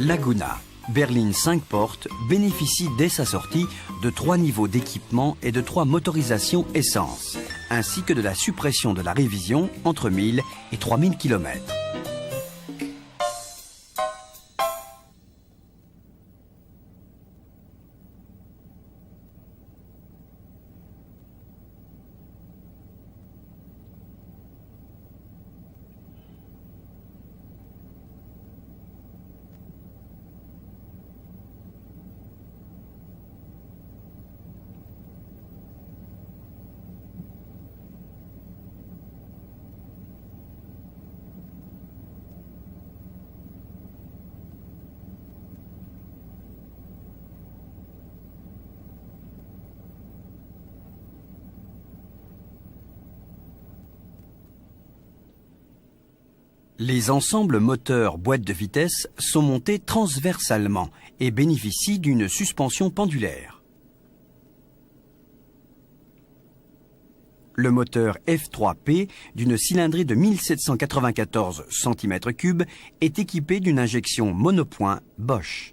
Laguna, berline 5 portes, bénéficie dès sa sortie de 3 niveaux d'équipement et de 3 motorisations essence, ainsi que de la suppression de la révision entre 1000 et 3000 km. Les ensembles moteurs boîte de vitesse sont montés transversalement et bénéficient d'une suspension pendulaire. Le moteur F3P d'une cylindrée de 1794 cm3 est équipé d'une injection monopoint Bosch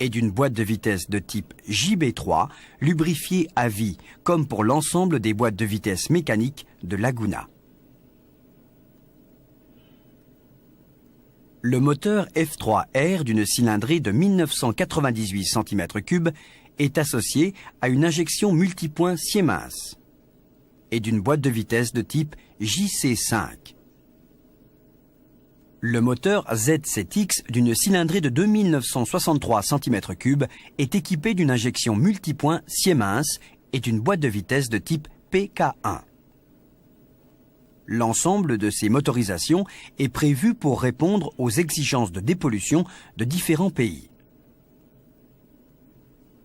et d'une boîte de vitesse de type JB3 lubrifiée à vie, comme pour l'ensemble des boîtes de vitesse mécaniques de Laguna. Le moteur F3R d'une cylindrée de 1998 cm3 est associé à une injection multipoint Siemens et d'une boîte de vitesse de type JC5. Le moteur ZZX d'une cylindrée de 2963 cm3 est équipé d'une injection multipoint Siemens et d'une boîte de vitesse de type PK1. L'ensemble de ces motorisations est prévu pour répondre aux exigences de dépollution de différents pays.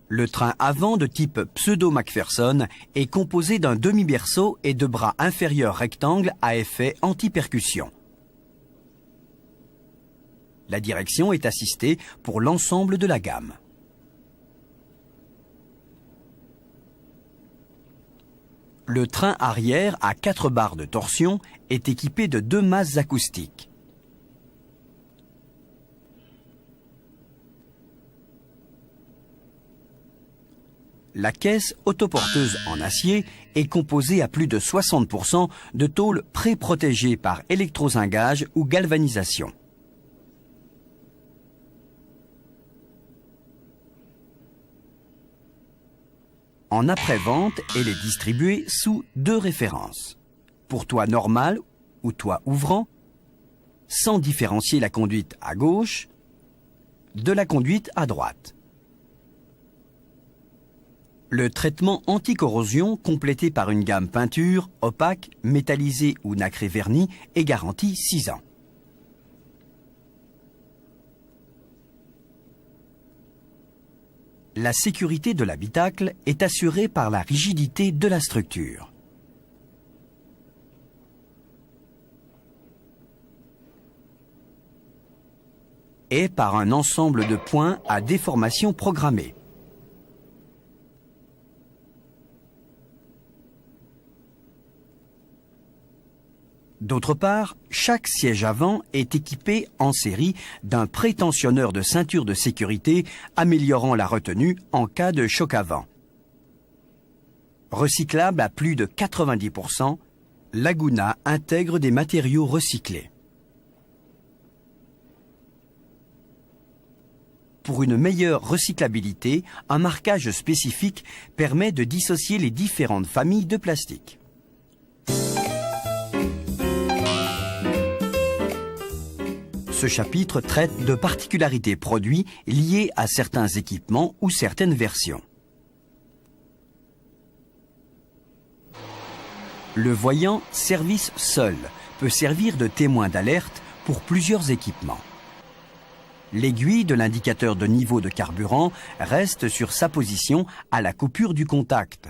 Le train avant de type Pseudo-McPherson est composé d'un demi-berceau et de bras inférieurs rectangles à effet anti-percussion. La direction est assistée pour l'ensemble de la gamme. Le train arrière à 4 barres de torsion est équipé de 2 masses acoustiques. La caisse autoporteuse en acier est composée à plus de 60% de tôles pré-protégées par électrozingage ou galvanisation. En après-vente, elle est distribuée sous 2 références. Pour toit normal ou toit ouvrant, sans différencier la conduite à gauche de la conduite à droite. Le traitement anti-corrosion, complété par une gamme peinture, opaque, métallisée ou nacré verni, est garanti 6 ans. La sécurité de l'habitacle est assurée par la rigidité de la structure. Et par un ensemble de points à déformation programmée. D'autre part, chaque siège avant est équipé en série d'un prétensionneur de ceinture de sécurité améliorant la retenue en cas de choc avant. Recyclable à plus de 90%, Laguna intègre des matériaux recyclés. Pour une meilleure recyclabilité, un marquage spécifique permet de dissocier les différentes familles de plastique. Ce chapitre traite de particularités produits liées à certains équipements ou certaines versions. Le voyant service seul peut servir de témoin d'alerte pour plusieurs équipements. L'aiguille de l'indicateur de niveau de carburant reste sur sa position à la coupure du contact.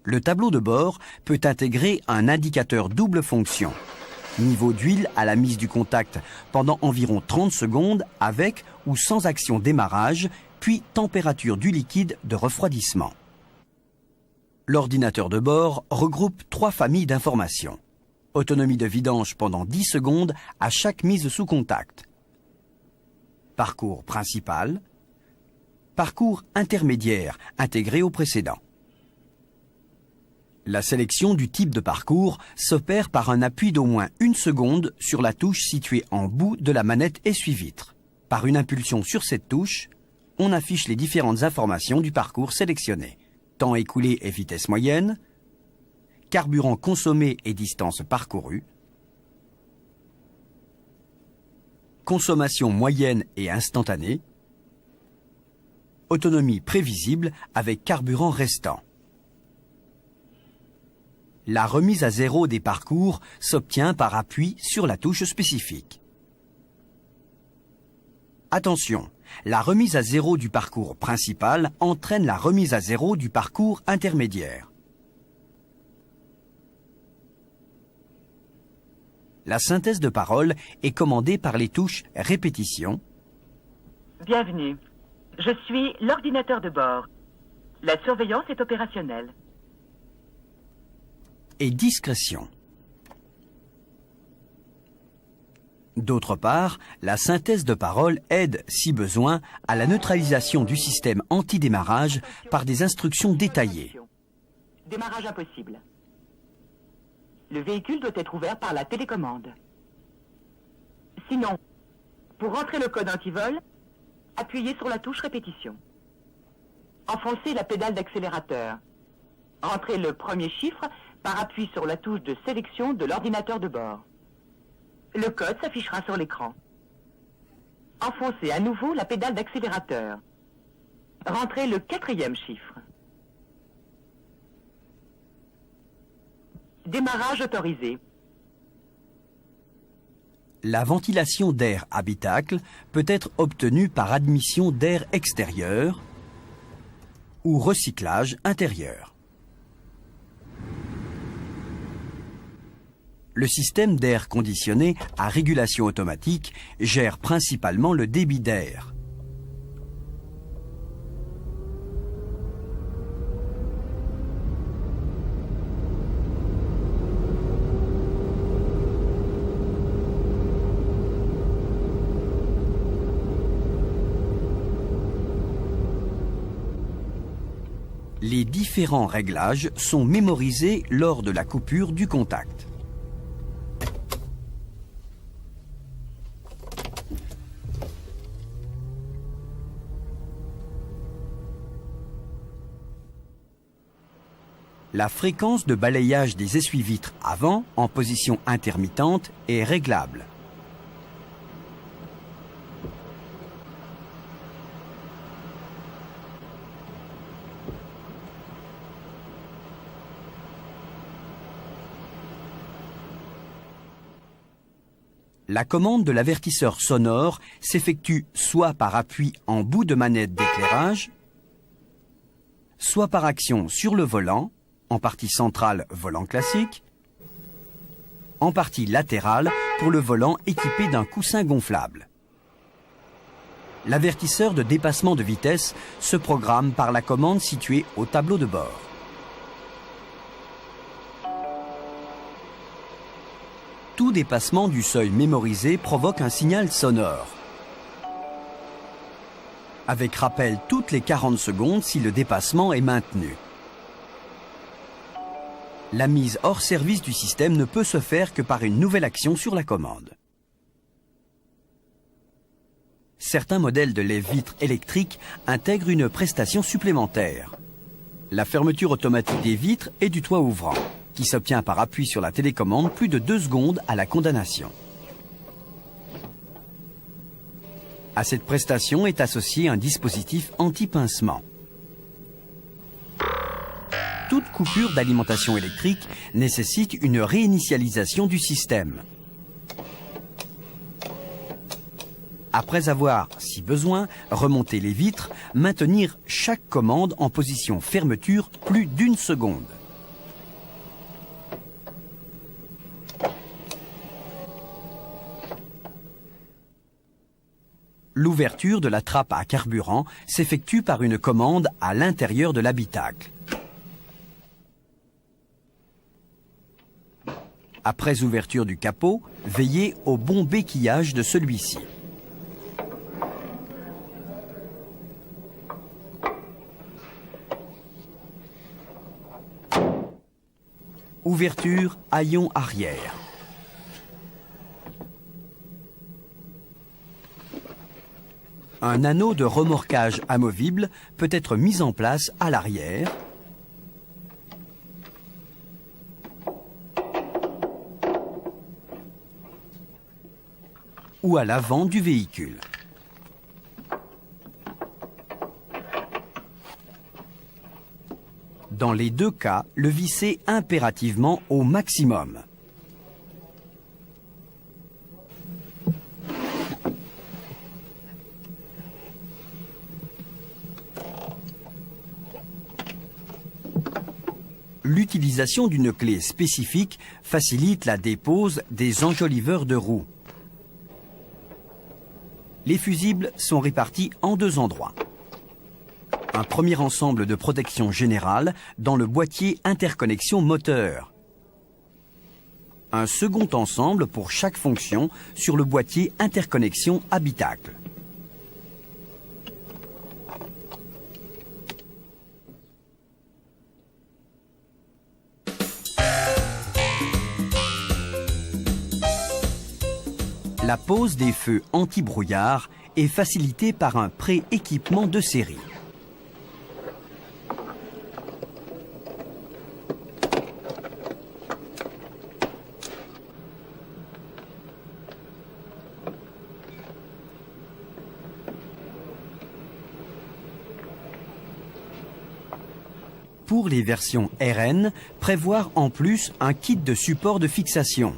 Le tableau de bord peut intégrer un indicateur double fonction. Niveau d'huile à la mise du contact pendant environ 30 secondes avec ou sans action démarrage, puis température du liquide de refroidissement. L'ordinateur de bord regroupe 3 familles d'informations. Autonomie de vidange pendant 10 secondes à chaque mise sous contact. Parcours principal. Parcours intermédiaire intégré au précédent. La sélection du type de parcours s'opère par un appui d'au moins 1 seconde sur la touche située en bout de la manette essuie-vitre. Par une impulsion sur cette touche, on affiche les différentes informations du parcours sélectionné. Temps écoulé et vitesse moyenne, carburant consommé et distance parcourue, consommation moyenne et instantanée, autonomie prévisible avec carburant restant. La remise à zéro des parcours s'obtient par appui sur la touche spécifique. Attention, la remise à zéro du parcours principal entraîne la remise à zéro du parcours intermédiaire. La synthèse de parole est commandée par les touches répétition. Bienvenue. Je suis l'ordinateur de bord. La surveillance est opérationnelle. Et discrétion. D'autre part, la synthèse de parole aide, si besoin, à la neutralisation du système anti-démarrage par des instructions détaillées. Démarrage impossible. Le véhicule doit être ouvert par la télécommande. Sinon, pour rentrer le code anti-vol, appuyez sur la touche répétition. Enfoncez la pédale d'accélérateur. Rentrez le premier chiffre par appui sur la touche de sélection de l'ordinateur de bord. Le code s'affichera sur l'écran. Enfoncez à nouveau la pédale d'accélérateur. Rentrez le 4e chiffre. Démarrage autorisé. La ventilation d'air habitacle peut être obtenue par admission d'air extérieur ou recyclage intérieur. Le système d'air conditionné à régulation automatique gère principalement le débit d'air. Les différents réglages sont mémorisés lors de la coupure du contact. La fréquence de balayage des essuie-vitres avant, en position intermittente, est réglable. La commande de l'avertisseur sonore s'effectue soit par appui en bout de manette d'éclairage, soit par action sur le volant, en partie centrale volant classique, en partie latérale pour le volant équipé d'un coussin gonflable. L'avertisseur de dépassement de vitesse se programme par la commande située au tableau de bord. Tout dépassement du seuil mémorisé provoque un signal sonore, avec rappel toutes les 40 secondes si le dépassement est maintenu. La mise hors service du système ne peut se faire que par une nouvelle action sur la commande. Certains modèles de lève-vitres électriques intègrent une prestation supplémentaire. La fermeture automatique des vitres et du toit ouvrant, qui s'obtient par appui sur la télécommande plus de 2 secondes à la condamnation. À cette prestation est associé un dispositif anti-pincement. Toute coupure d'alimentation électrique nécessite une réinitialisation du système. Après avoir, si besoin, remonté les vitres, maintenir chaque commande en position fermeture plus d'1 seconde. L'ouverture de la trappe à carburant s'effectue par une commande à l'intérieur de l'habitacle. Après ouverture du capot, veillez au bon béquillage de celui-ci. Ouverture haillon arrière. Un anneau de remorquage amovible peut être mis en place à l'arrière ou à l'avant du véhicule. Dans les deux cas, le vissez impérativement au maximum. L'utilisation d'une clé spécifique facilite la dépose des enjoliveurs de roues. Les fusibles sont répartis en deux endroits. Un premier ensemble de protection générale dans le boîtier interconnexion moteur. Un second ensemble pour chaque fonction sur le boîtier interconnexion habitacle. La pose des feux anti-brouillard est facilitée par un pré-équipement de série. Pour les versions RN, prévoir en plus un kit de support de fixation.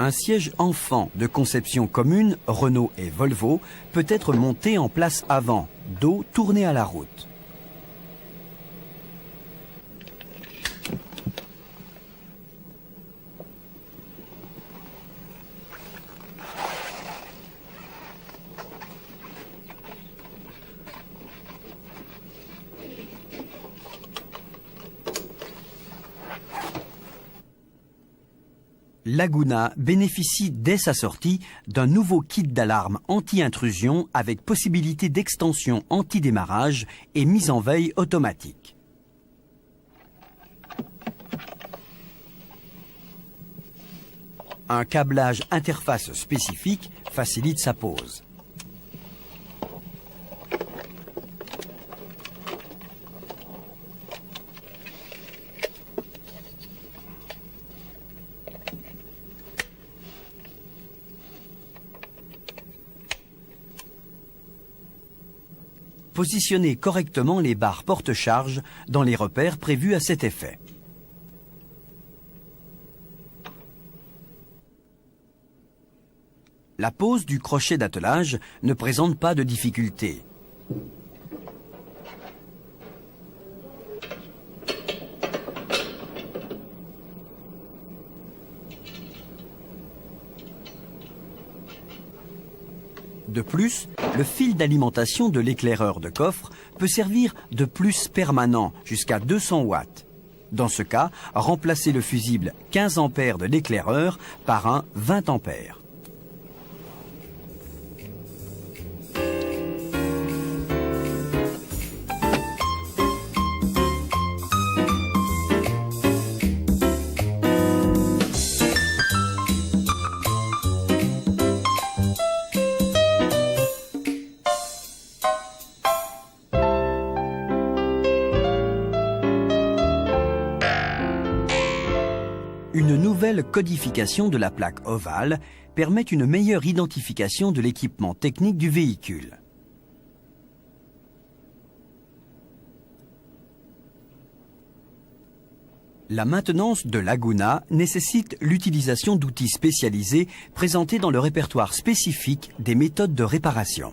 Un siège enfant de conception commune, Renault et Volvo, peut être monté en place avant, dos tourné à la route. Laguna bénéficie dès sa sortie d'un nouveau kit d'alarme anti-intrusion avec possibilité d'extension anti-démarrage et mise en veille automatique. Un câblage interface spécifique facilite sa pose. Positionnez correctement les barres porte-charge dans les repères prévus à cet effet. La pose du crochet d'attelage ne présente pas de difficulté. De plus, le fil d'alimentation de l'éclaireur de coffre peut servir de plus permanent jusqu'à 200 watts. Dans ce cas, remplacez le fusible 15 ampères de l'éclaireur par un 20 ampères. Une nouvelle codification de la plaque ovale permet une meilleure identification de l'équipement technique du véhicule. La maintenance de Laguna nécessite l'utilisation d'outils spécialisés présentés dans le répertoire spécifique des méthodes de réparation.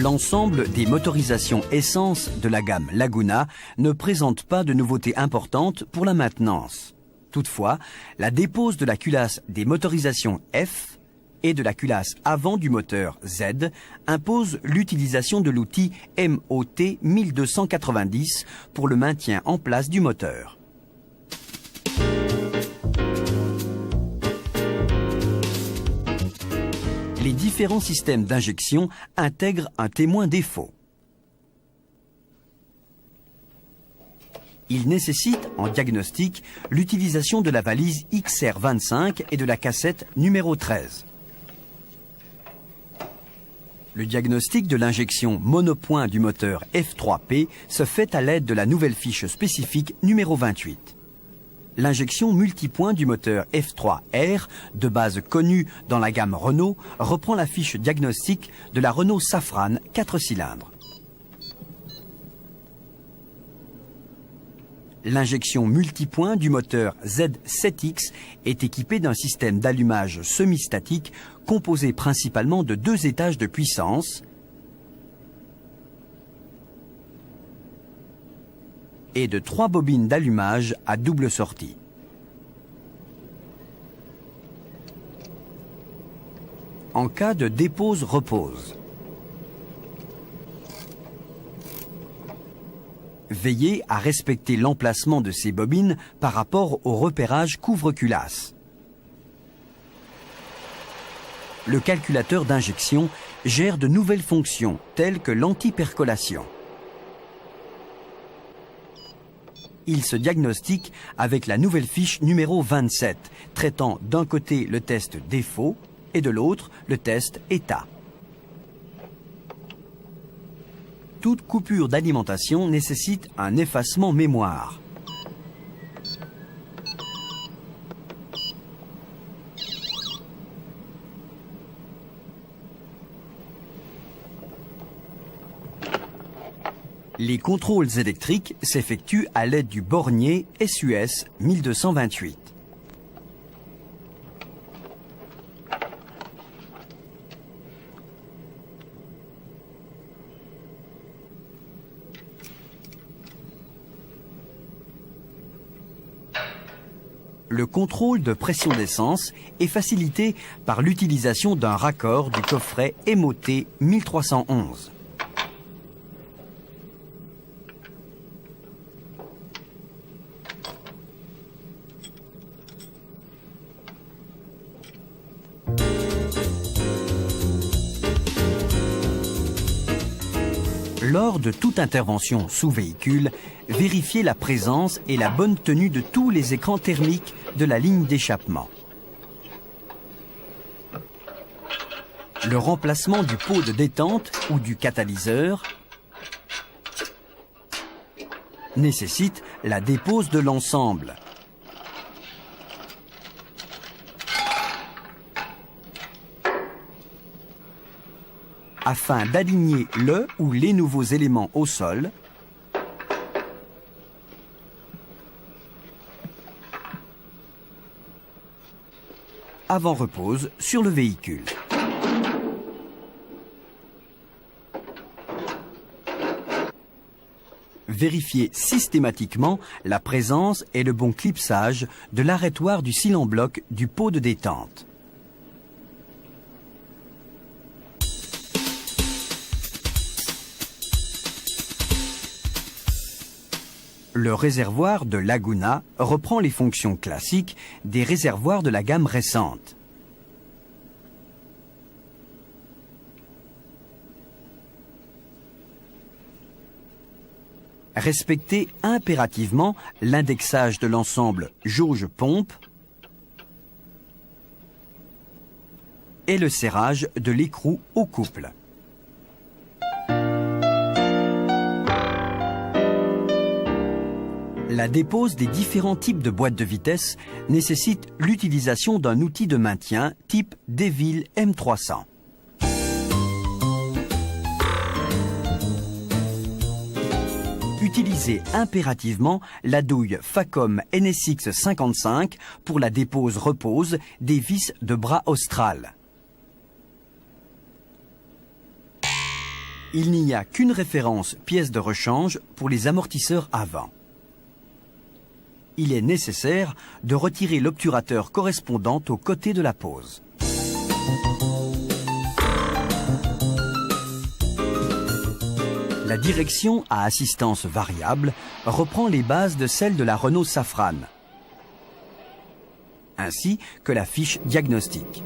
L'ensemble des motorisations essence de la gamme Laguna ne présente pas de nouveautés importantes pour la maintenance. Toutefois, la dépose de la culasse des motorisations F et de la culasse avant du moteur Z impose l'utilisation de l'outil MOT 1290 pour le maintien en place du moteur. Les différents systèmes d'injection intègrent un témoin défaut. Il nécessite, en diagnostic, l'utilisation de la valise XR25 et de la cassette numéro 13. Le diagnostic de l'injection monopoint du moteur F3P se fait à l'aide de la nouvelle fiche spécifique numéro 28. L'injection multipoint du moteur F3R, de base connue dans la gamme Renault, reprend la fiche diagnostique de la Renault Safran 4 cylindres. L'injection multipoint du moteur Z7X est équipée d'un système d'allumage semi-statique composé principalement de 2 étages de puissance et de 3 bobines d'allumage à double sortie. En cas de dépose-repose, veillez à respecter l'emplacement de ces bobines par rapport au repérage couvre-culasse. Le calculateur d'injection gère de nouvelles fonctions telles que l'antipercolation. Il se diagnostique avec la nouvelle fiche numéro 27, traitant d'un côté le test défaut et de l'autre le test état. Toute coupure d'alimentation nécessite un effacement mémoire. Les contrôles électriques s'effectuent à l'aide du bornier SUS 1228. Le contrôle de pression d'essence est facilité par l'utilisation d'un raccord du coffret MOT 1311. Lors de toute intervention sous véhicule, vérifiez la présence et la bonne tenue de tous les écrans thermiques de la ligne d'échappement. Le remplacement du pot de détente ou du catalyseur nécessite la dépose de l'ensemble. Afin d'aligner le ou les nouveaux éléments au sol, avant repose sur le véhicule. Vérifiez systématiquement la présence et le bon clipsage de l'arrêtoir du cil en bloc du pot de détente. Le réservoir de Laguna reprend les fonctions classiques des réservoirs de la gamme récente. Respectez impérativement l'indexage de l'ensemble jauge-pompe et le serrage de l'écrou au couple. La dépose des différents types de boîtes de vitesse nécessite l'utilisation d'un outil de maintien type Deville M300. Utilisez impérativement la douille Facom NSX 55 pour la dépose-repose des vis de bras austral. Il n'y a qu'une référence pièce de rechange pour les amortisseurs avant. Il est nécessaire de retirer l'obturateur correspondant au côté de la pose. La direction à assistance variable reprend les bases de celle de la Renault Safran, ainsi que la fiche diagnostic.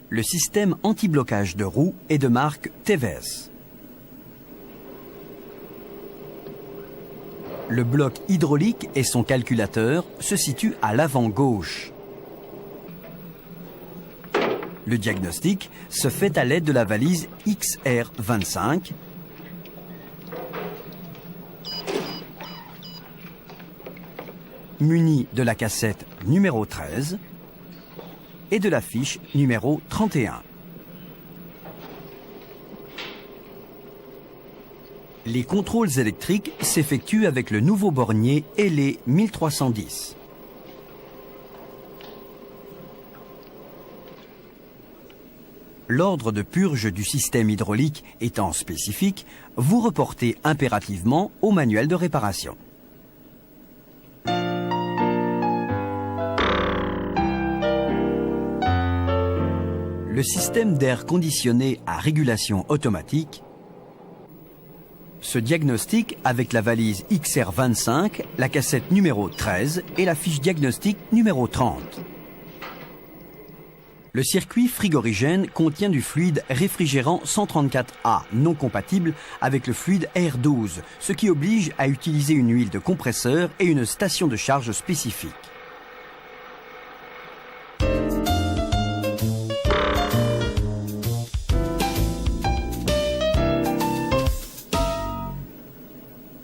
Le système anti-blocage de roues est de marque TVS. Le bloc hydraulique et son calculateur se situent à l'avant gauche. Le diagnostic se fait à l'aide de la valise XR25 munie de la cassette numéro 13 et de la fiche numéro 31. Les contrôles électriques s'effectuent avec le nouveau bornier LE 1310. L'ordre de purge du système hydraulique étant spécifique, vous reportez impérativement au manuel de réparation. Le système d'air conditionné à régulation automatique se diagnostique avec la valise XR25, la cassette numéro 13 et la fiche diagnostic numéro 30. Le circuit frigorigène contient du fluide réfrigérant 134A non compatible avec le fluide R12, ce qui oblige à utiliser une huile de compresseur et une station de charge spécifique.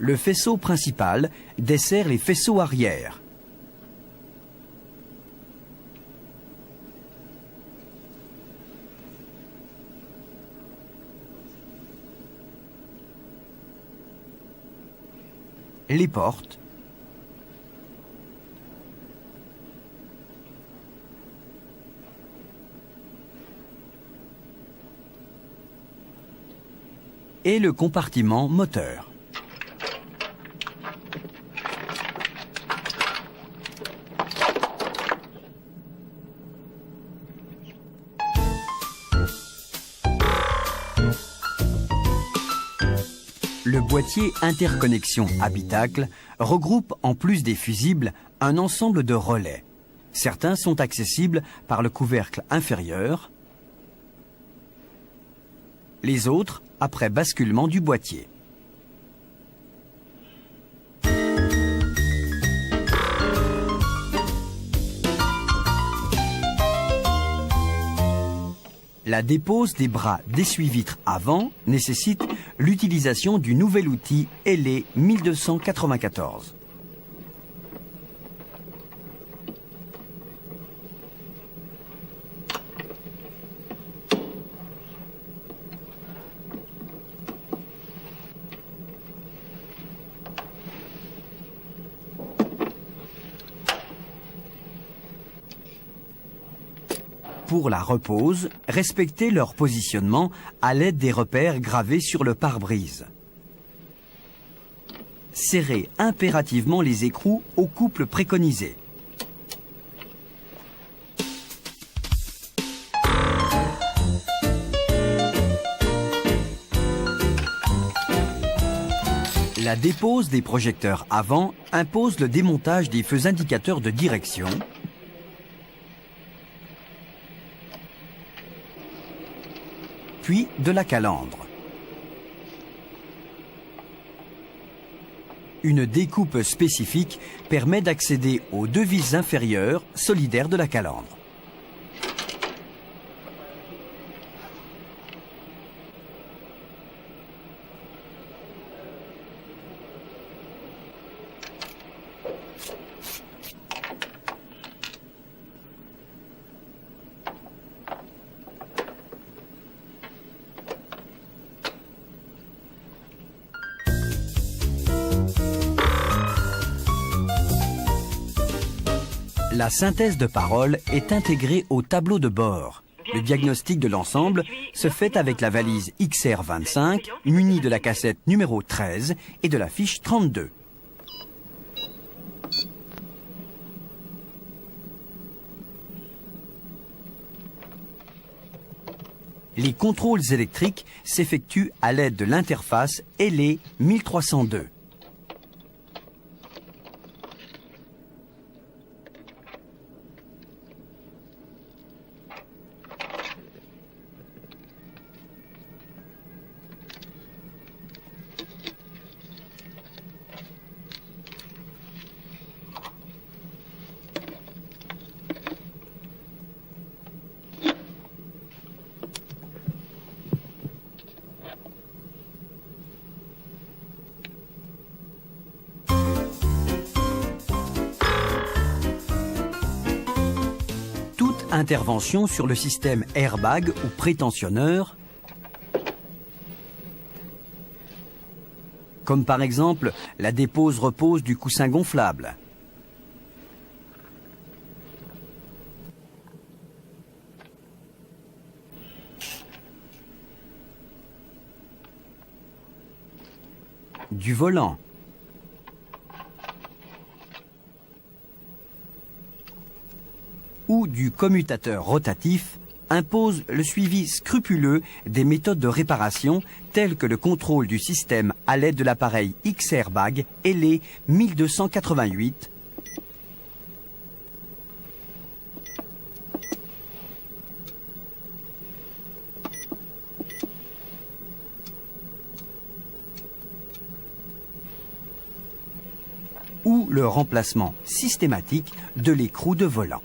Le faisceau principal dessert les faisceaux arrière. Les portes, et le compartiment moteur. Le boîtier interconnexion habitacle regroupe, en plus des fusibles, un ensemble de relais. Certains sont accessibles par le couvercle inférieur, les autres après basculement du boîtier. La dépose des bras d'essuie-vitre avant nécessite l'utilisation du nouvel outil LE 1294. Pour la repose, respectez leur positionnement à l'aide des repères gravés sur le pare-brise. Serrez impérativement les écrous au couple préconisé. La dépose des projecteurs avant impose le démontage des feux indicateurs de direction, puis de la calandre. Une découpe spécifique permet d'accéder aux deux vis inférieures solidaires de la calandre. La synthèse de parole est intégrée au tableau de bord. Le diagnostic de l'ensemble se fait avec la valise XR25 munie de la cassette numéro 13 et de la fiche 32. Les contrôles électriques s'effectuent à l'aide de l'interface LE 1302. Intervention sur le système airbag ou prétentionneur, comme par exemple la dépose-repose du coussin gonflable. Du volant. Ou du commutateur rotatif impose le suivi scrupuleux des méthodes de réparation telles que le contrôle du système à l'aide de l'appareil X-Airbag LE 1288 ou le remplacement systématique de l'écrou de volant.